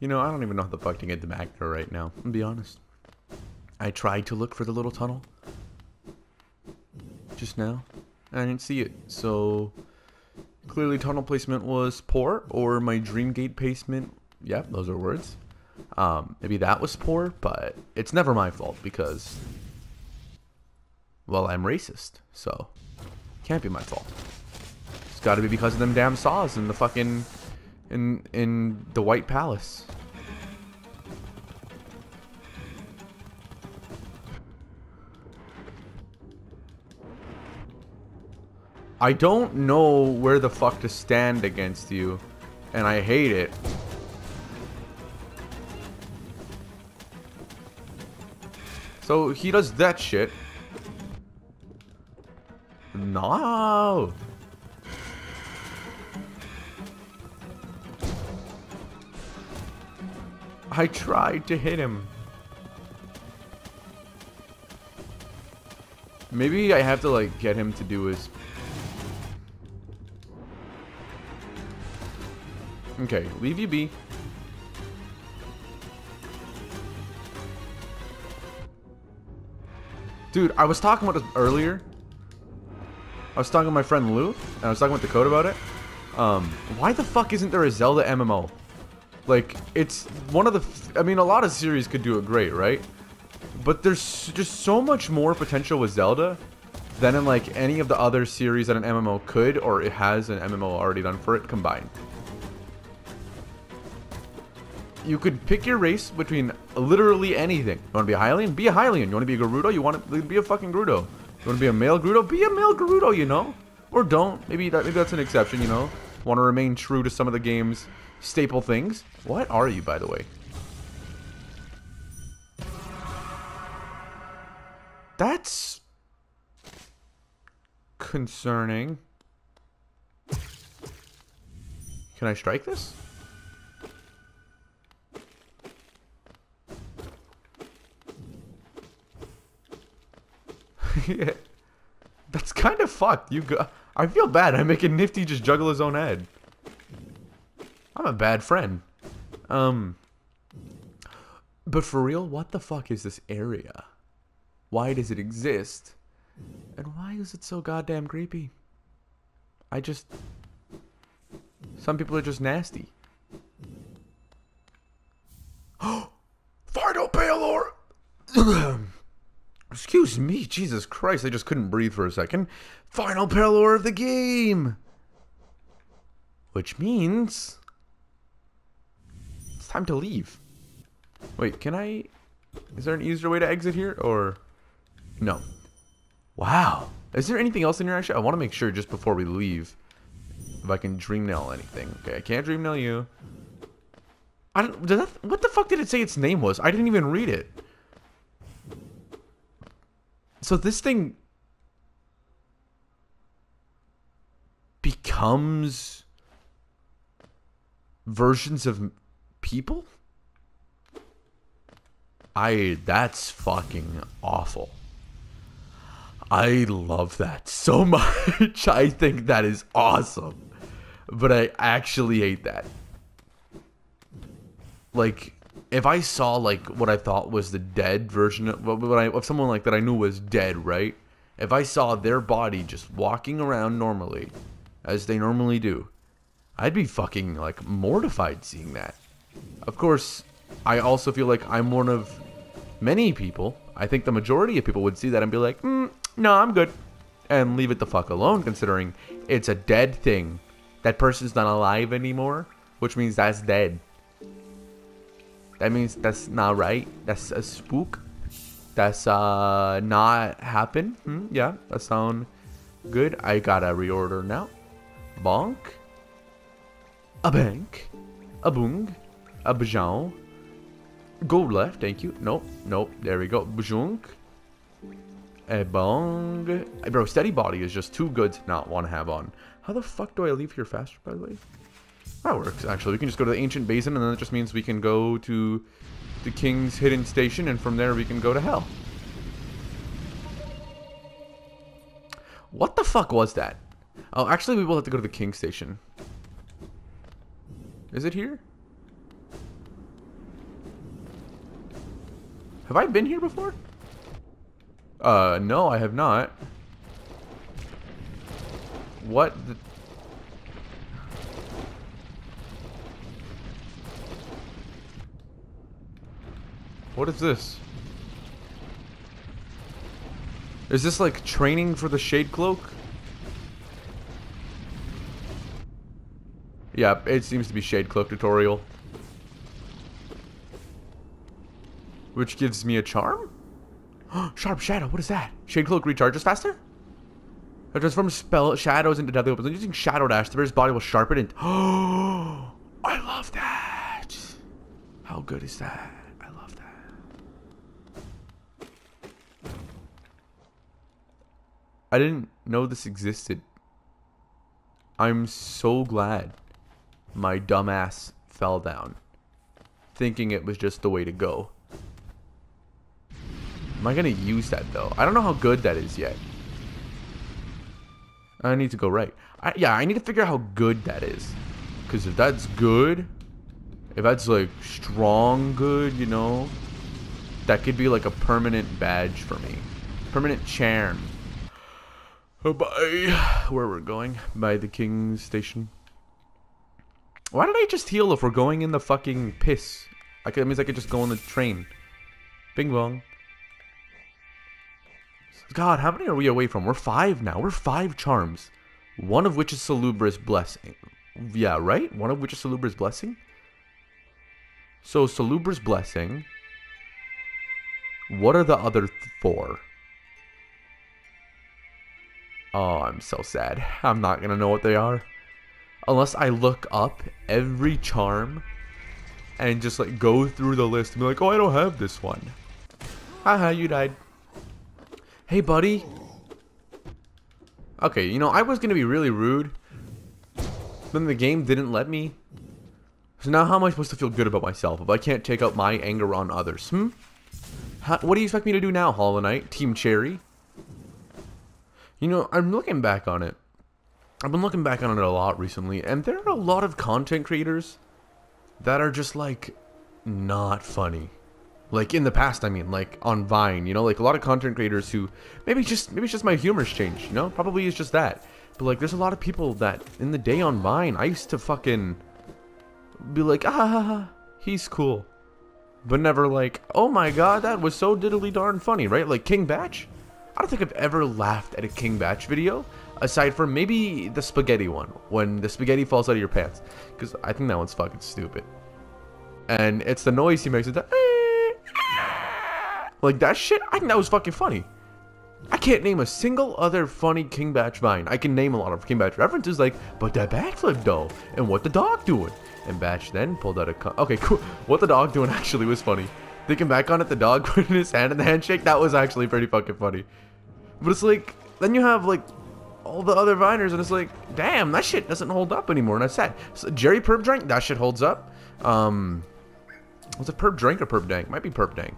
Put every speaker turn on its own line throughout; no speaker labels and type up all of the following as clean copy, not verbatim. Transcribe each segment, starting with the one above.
You know, I don't even know how the fuck to get back there right now. I'll be honest. I tried to look for the little tunnel just now. I didn't see it. So clearly tunnel placement was poor, or my dream gate placement. Yeah, those are words. Maybe that was poor, but it's never my fault because, well, I'm racist. So can't be my fault. It's got to be because of them damn saws in the fucking in the White Palace. I don't know where the fuck to stand against you, and I hate it. So he does that shit. No. I tried to hit him. Maybe I have to like get him to do his... Okay, leave you be. Dude, I was talking about this earlier. I was talking to my friend Lou, and I was talking with Dakota about it. Why the fuck isn't there a Zelda MMO? Like, it's one of the... I mean, a lot of series could do it great, right? But there's just so much more potential with Zelda than in, like, any of the other series that an MMO could, or it has an MMO already done for it, combined. You could pick your race between literally anything. You want to be a Hylian? Be a Hylian. You want to be a Gerudo? You want to be a fucking Gerudo. You want to be a male Gerudo? Be a male Gerudo, you know? Or don't. Maybe that's an exception, you know? Want to remain true to some of the game's staple things. What are you, by the way? That's concerning. Can I strike this? Yeah. That's kind of fucked. I feel bad. I'm making Nifty just juggle his own head. I'm a bad friend. But for real, what the fuck is this area? Why does it exist? And why is it so goddamn creepy? Some people are just nasty. Final Paylor! Excuse me, Jesus Christ, I just couldn't breathe for a second. Final Paylor of the game! Which means... it's time to leave. Wait, can I... is there an easier way to exit here, or... no. Wow. Is there anything else in here, actually? I want to make sure, just before we leave, if I can dream nail anything. Okay, I can't dream nail you. I don't... what the fuck did it say its name was? I didn't even read it. So this thing becomes versions of people? That's fucking awful. I love that so much. I think that is awesome. But I actually hate that. Like, if I saw, like, what I thought was the dead version of someone, like, that I knew was dead, right? If I saw their body just walking around normally, as they normally do, I'd be fucking, like, mortified seeing that. Of course, I also feel like I'm one of many people. I think the majority of people would see that and be like, no, I'm good. And leave it the fuck alone, considering it's a dead thing. That person's not alive anymore, which means that's dead. That means that's not right. That's a spook. That's not happen. Yeah, that sound good. I gotta reorder now. Bonk. A bank. A boong. A bajong. Go left, thank you. Nope, nope. There we go. Bajunk. A bong. Bro, steady body is just too good to not want to have on. How the fuck do I leave here faster, by the way? That works, actually. We can just go to the Ancient Basin, and then it just means we can go to the King's Hidden Station, and from there we can go to Hell. What the fuck was that? Oh, actually, we will have to go to the King's Station. Is it here? Have I been here before? No, I have not. What the... What is this? Is this like training for the Shade Cloak? Yeah, it seems to be Shade Cloak tutorial. Which gives me a charm? Sharp Shadow, what is that? Shade Cloak recharges faster? It transforms spell shadows into deadly weapons. Using Shadow Dash, the bear's body will sharpen and... Oh, I love that. How good is that? I love that. I didn't know this existed. I'm so glad my dumbass fell down, thinking it was just the way to go. Am I gonna use that though? I don't know how good that is yet. I need to go right. Yeah, I need to figure out how good that is. Because if that's good, if that's like strong good, you know, that could be like a permanent badge for me. Permanent charm. Oh, bye. Where we're going? By the King's Station. Why did I just heal if we're going in the fucking piss? That means I could just go on the train. Bing bong. God, how many are we away from? We're 5 now. We're 5 charms. One of which is Salubrious Blessing. Yeah, right? One of which is Salubrious Blessing? So, Salubrious Blessing. What are the other 4? Oh, I'm so sad. I'm not gonna know what they are. Unless I look up every charm and just like go through the list and be like, oh, I don't have this one. Haha, you died. Hey, buddy. Okay, you know, I was gonna be really rude. Then the game didn't let me. So now how am I supposed to feel good about myself if I can't take out my anger on others? What do you expect me to do now, Hollow Knight? Team Cherry? You know, I'm looking back on it. I've been looking back on it a lot recently, and there are a lot of content creators that are just, like, not funny. Like, in the past, I mean, like, on Vine, you know? Like, a lot of content creators who... Maybe it's just my humor's changed, you know? Probably it's just that. But, like, there's a lot of people that, in the day on Vine, I used to fucking... be like, ah, he's cool. But never like, oh my god, that was so diddly darn funny, right? Like, King Batch? I don't think I've ever laughed at a King Batch video, aside from maybe the spaghetti one, when the spaghetti falls out of your pants. Because I think that one's fucking stupid. And it's the noise he makes, it's like that shit, I think that was fucking funny. I can't name a single other funny King Batch Vine. I can name a lot of King Batch references like, but that backflip though, and what the dog doing? And Batch then pulled out a okay, cool. What the dog doing actually was funny. Thinking back on it, the dog putting his hand in the handshake, that was actually pretty fucking funny. But it's like, then you have like all the other Viners, and it's like, damn, that shit doesn't hold up anymore, and that's sad. So, Jerry Perp Drink, that shit holds up. Was it Perp Drink or Perp Dank? Might be Perp Dank.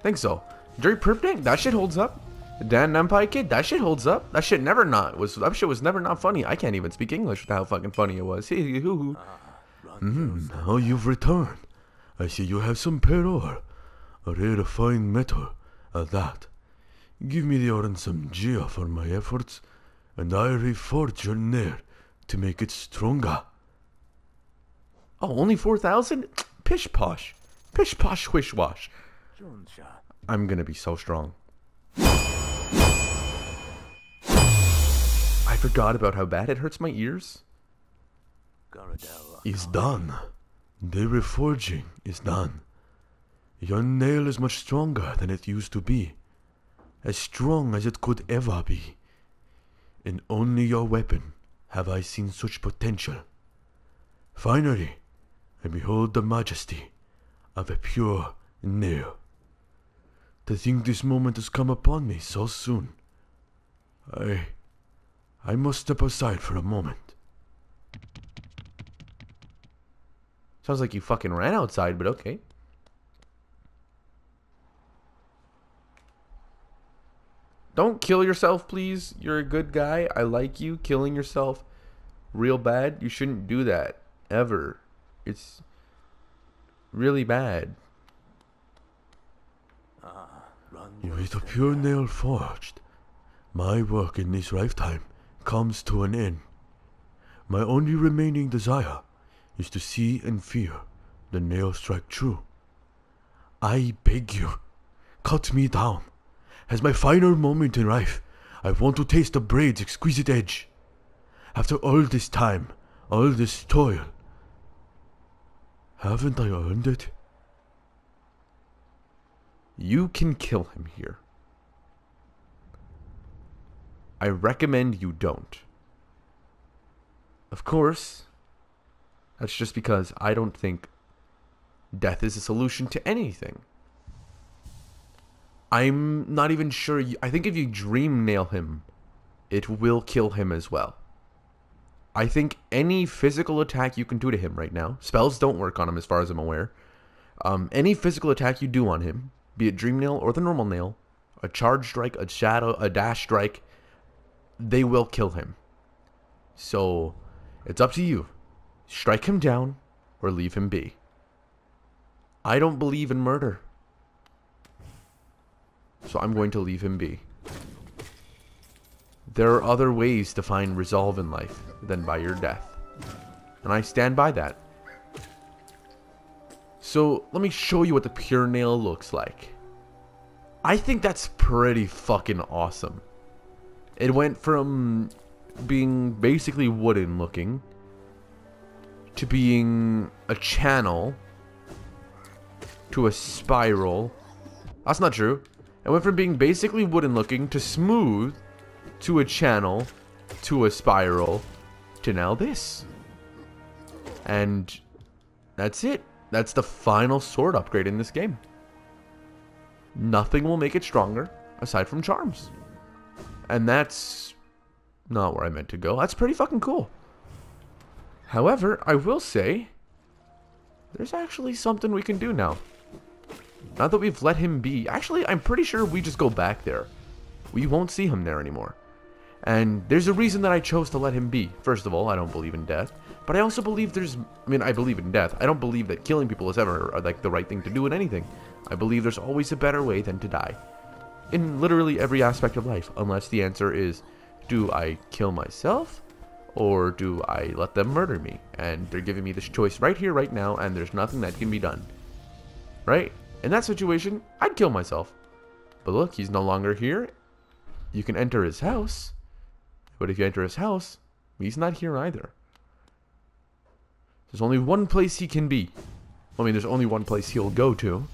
Think so. Jerry Perp Dank, that shit holds up. Dan Nempai Kid, that shit holds up. That shit was never not funny. I can't even speak English with how fucking funny it was. Now you've returned. I see you have some pearl ore. A rare fine metal at that. Give me the ore and some Gia for my efforts, and I'll reforge your nair to make it stronger. Oh, only 4,000? Pish posh. Pish posh wish wash. I'm gonna be so strong. I forgot about how bad it hurts my ears. It's done. The reforging is done. Your nail is much stronger than it used to be. As strong as it could ever be. In only your weapon have I seen such potential. Finally, I behold the majesty of a pure nail. To think this moment has come upon me so soon. I must step aside for a moment. Sounds like you fucking ran outside, but okay. Don't kill yourself, please. You're a good guy. I like you. Killing yourself real bad. You shouldn't do that. Ever. It's really bad. With a pure nail forged, my work in this lifetime comes to an end. My only remaining desire is to see and feel the nail strike true. I beg you, cut me down. As my final moment in life, I want to taste the braid's exquisite edge. After all this time, all this toil, haven't I earned it? You can kill him here. I recommend you don't. Of course, that's just because I don't think death is a solution to anything. I'm not even sure. I think if you dream nail him, it will kill him as well. I think any physical attack you can do to him right now, spells don't work on him as far as I'm aware. Any physical attack you do on him, be it dream nail or the normal nail, a charge strike, a shadow, a dash strike, they will kill him. So it's up to you. Strike him down or leave him be. I don't believe in murder, so I'm going to leave him be. There are other ways to find resolve in life than by your death, and I stand by that. So let me show you what the pure nail looks like. I think that's pretty fucking awesome. It went from being basically wooden looking to being a channel to a spiral. That's not true. It went from being basically wooden looking to smooth to a channel to a spiral to now this. And that's it. That's the final sword upgrade in this game. Nothing will make it stronger aside from charms. And that's not where I meant to go. That's pretty fucking cool. However, I will say there's actually something we can do now. Now that we've let him be. Actually, I'm pretty sure we just go back there. We won't see him there anymore. And there's a reason that I chose to let him be. First of all, I don't believe in death. But I also believe I believe in death. I don't believe that killing people is ever like the right thing to do in anything. I believe there's always a better way than to die. In literally every aspect of life. Unless the answer is, do I kill myself? Or do I let them murder me? And they're giving me this choice right here, right now, and there's nothing that can be done. Right? In that situation, I'd kill myself. But look, he's no longer here. You can enter his house. But if you enter his house, he's not here either. There's only one place he can be. I mean, there's only one place he'll go to.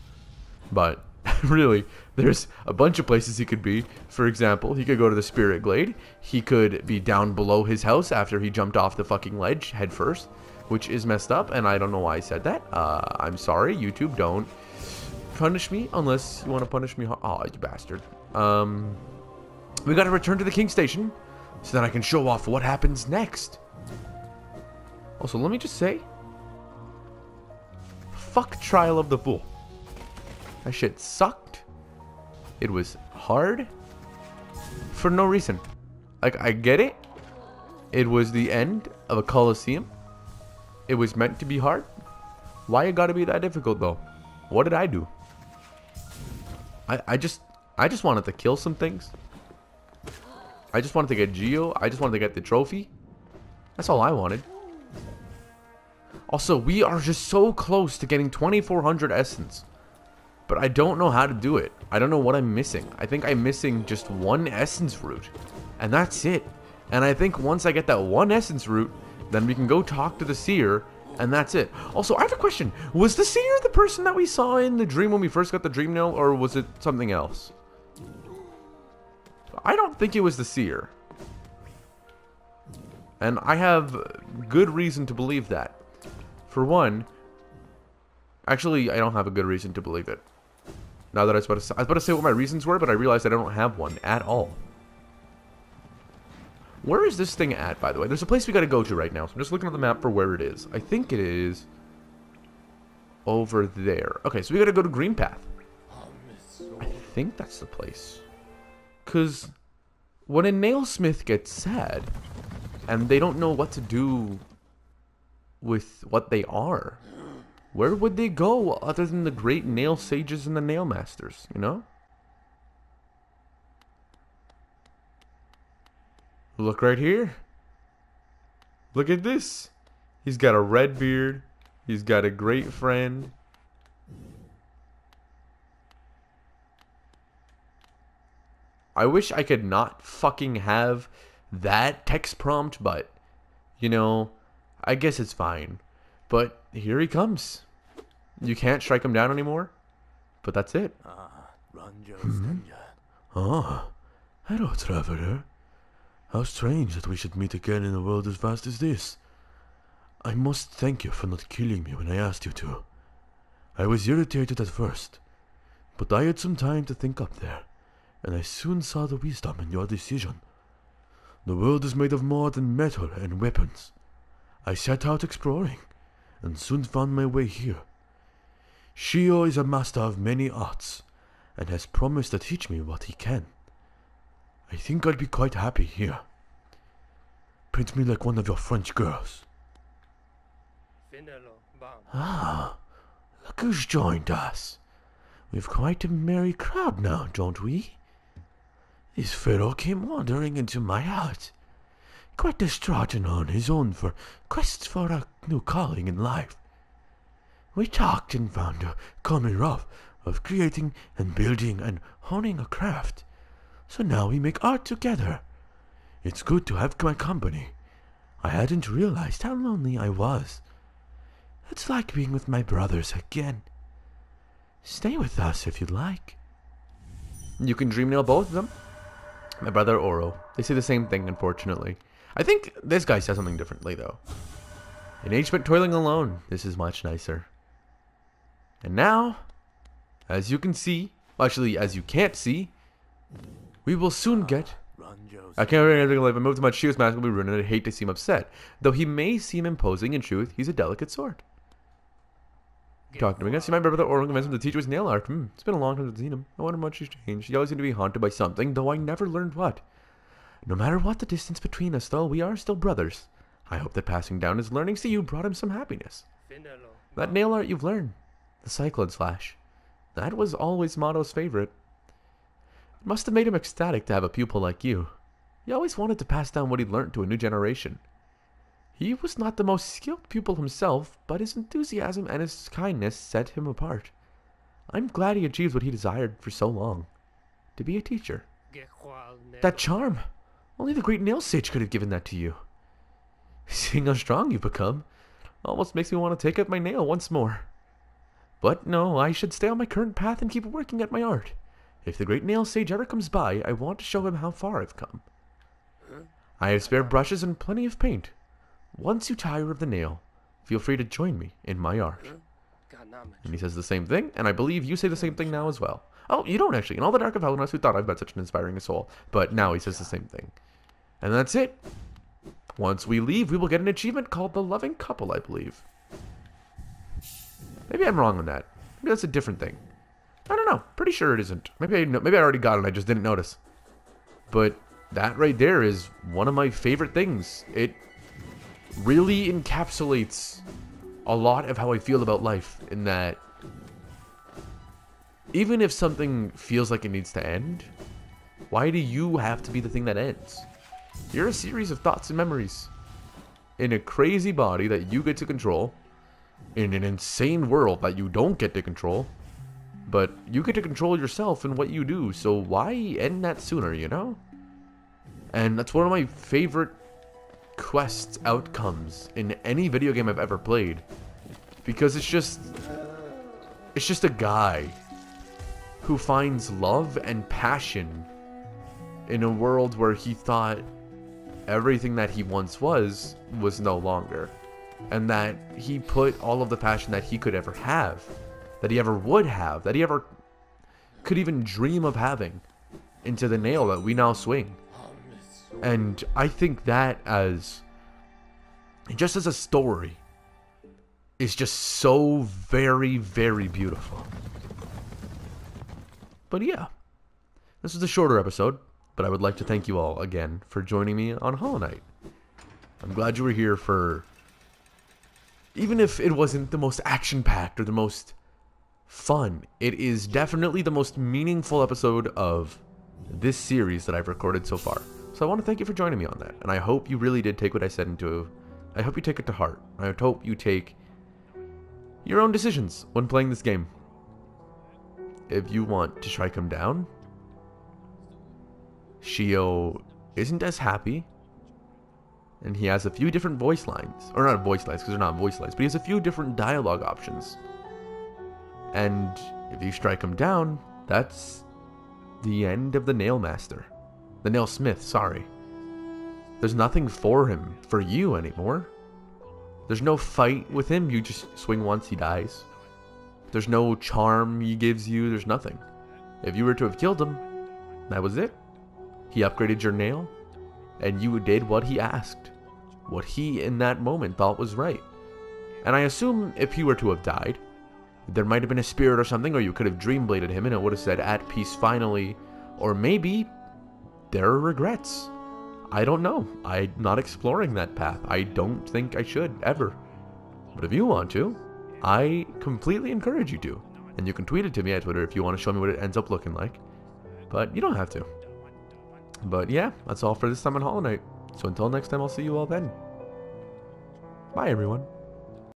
But really, there's a bunch of places he could be. For example, he could go to the Spirit Glade. He could be down below his house after he jumped off the fucking ledge head first, which is messed up, and I don't know why I said that. I'm sorry, YouTube, don't punish me unless you want to punish me. Oh, you bastard. We gotta return to the King Station so that I can show off what happens next. Also, let me just say, fuck Trial of the Fool. That shit sucked. It was hard for no reason. Like, I get it. It was the end of a Coliseum. It was meant to be hard. Why it gotta be that difficult though? What did I do? I just wanted to kill some things. I just wanted to get Geo. I just wanted to get the trophy. That's all I wanted. Also, we are just so close to getting 2400 essence. But I don't know how to do it. I don't know what I'm missing. I think I'm missing just one essence root. And that's it. And I think once I get that one essence root, then we can go talk to the seer. And that's it. Also, I have a question. Was the seer the person that we saw in the dream when we first got the dream nail? Or was it something else? I don't think it was the seer. And I have good reason to believe that. For one, actually, I don't have a good reason to believe it. Now that I was about to say what my reasons were, but I realized I don't have one at all. Where is this thing at, by the way? There's a place we gotta go to right now, so I'm just looking at the map for where it is. I think it is over there. Okay, so we gotta go to Green Path. I think that's the place. Because when a nailsmith gets sad, and they don't know what to do with what they are, where would they go other than the great nail sages and the nail masters, you know? Look right here. Look at this. He's got a red beard. He's got a great friend. I wish I could not fucking have that text prompt, but, you know, I guess it's fine. But here he comes. You can't strike him down anymore, but that's it.
Ah, hello, traveler. How strange that we should meet again in a world as vast as this. I must thank you for not killing me when I asked you to. I was irritated at first, but I had some time to think up there, and I soon saw the wisdom in your decision. The world is made of more than metal and weapons. I set out exploring, and soon found my way here. Shio is a master of many arts, and has promised to teach me what he can. I think I'd be quite happy here. Paint me like one of your French girls. Ah, look who's joined us. We've quite a merry crowd now, don't we? This fellow came wandering into my hut, quite distraught and on his own for quests for a new calling in life. We talked and found a common love of creating and building and honing a craft. So now we make art together. It's good to have my company. I hadn't realized how lonely I was. It's like being with my brothers again. Stay with us if you'd like.
You can dream nail both of them. My brother Oro. They say the same thing, unfortunately. I think this guy says something differently, though. An age spent toiling alone. This is much nicer. And now, as you can see, actually, as you can't see, we will soon get... I can't remember anything. If I move too much, Shio's mask will be ruined, and I'd hate to seem upset. Though he may seem imposing, in truth, he's a delicate sort. Talk to me. I see my brother Oro convinced him to teach his nail art. It's been a long time since I've seen him. I wonder much he's changed. He always seemed to be haunted by something, though I never learned what. No matter what the distance between us, though, we are still brothers. I hope that passing down his learnings to you brought him some happiness. That nail art you've learned, the Cyclone Slash, that was always Motto's favorite. It must have made him ecstatic to have a pupil like you. He always wanted to pass down what he'd learned to a new generation. He was not the most skilled pupil himself, but his enthusiasm and his kindness set him apart. I'm glad he achieved what he desired for so long. To be a teacher. That charm! Only the great nail sage could have given that to you. Seeing how strong you've become, almost makes me want to take up my nail once more. But no, I should stay on my current path and keep working at my art. If the great nail sage ever comes by, I want to show him how far I've come. I have spare brushes and plenty of paint. Once you tire of the nail, feel free to join me in my art. And he says the same thing, and I believe you say the same thing now as well. Oh, you don't actually. In all the dark of Hellenos, who thought I've got such an inspiring soul. But now he says the same thing. And that's it. Once we leave, we will get an achievement called the Loving Couple, I believe. Maybe I'm wrong on that. Maybe that's a different thing. I don't know. Pretty sure it isn't. Maybe I already got it and I just didn't notice. But that right there is one of my favorite things. It really encapsulates a lot of how I feel about life, in that even if something feels like it needs to end, why do you have to be the thing that ends? You're a series of thoughts and memories in a crazy body that you get to control, in an insane world that you don't get to control, but you get to control yourself and what you do, so why end that sooner, you know? And that's one of my favorite quest outcomes in any video game I've ever played, because it's just a guy who finds love and passion in a world where he thought everything that he once was no longer, and that he put all of the passion that he could ever have, that he ever would have, that he ever could even dream of having, into the nail that we now swing. And I think that just as a story, is just so very, very beautiful. But yeah, this was a shorter episode, but I would like to thank you all again for joining me on Hollow Knight. I'm glad you were here for, even if it wasn't the most action-packed or the most fun, it is definitely the most meaningful episode of this series that I've recorded so far. So I want to thank you for joining me on that. And I hope you really did take what I said into... I hope you take it to heart. I hope you take your own decisions when playing this game. If you want to strike him down, Shio isn't as happy. And he has a few different voice lines. Or not voice lines, because they're not voice lines. But he has a few different dialogue options. And if you strike him down, that's the end of the Nail Master. The Nail Smith, sorry. There's nothing for him, for you anymore. There's no fight with him. You just swing once, he dies. There's no charm he gives you. There's nothing. If you were to have killed him, that was it. He upgraded your nail, and you did what he asked. What he, in that moment, thought was right. And I assume if he were to have died, there might have been a spirit or something, or you could have dreambladed him, and it would have said, at peace finally. Or maybe there are regrets. I don't know. I'm not exploring that path. I don't think I should, ever. But if you want to, I completely encourage you to. And you can tweet it to me at Twitter if you want to show me what it ends up looking like. But you don't have to. But yeah, that's all for this time on Hollow Knight. So until next time, I'll see you all then. Bye, everyone.